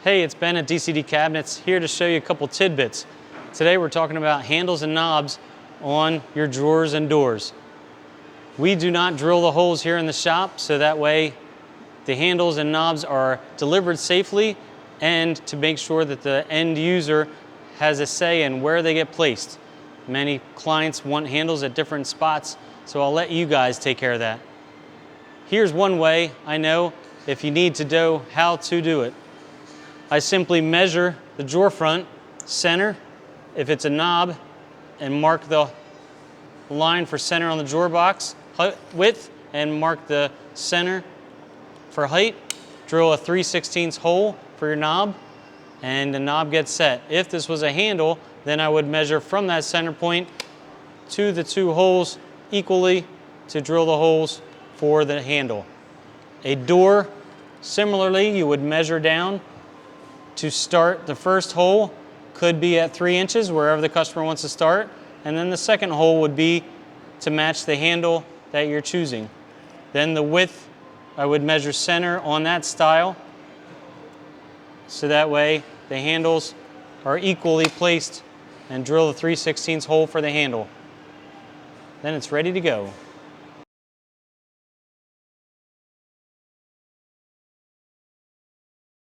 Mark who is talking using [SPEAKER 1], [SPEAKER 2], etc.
[SPEAKER 1] Hey, it's Ben at DCD Cabinets, here to show you a couple tidbits. Today we're talking about handles and knobs on your drawers and doors. We do not drill the holes here in the shop, so that way the handles and knobs are delivered safely and to make sure that the end user has a say in where they get placed. Many clients want handles at different spots, so I'll let you guys take care of that. Here's one way I know if you need to know how to do it. I simply measure the drawer front center, if it's a knob, and mark the line for center on the drawer box width and mark the center for height. Drill a 3/16 hole for your knob and the knob gets set. If this was a handle, then I would measure from that center point to the two holes equally to drill the holes for the handle. A door, similarly, you would measure down to start the first hole, could be at 3 inches wherever the customer wants to start, and then the second hole would be to match the handle that you're choosing. Then the width, I would measure center on that style, so that way the handles are equally placed, and drill the 3/16 hole for the handle. Then it's ready to go.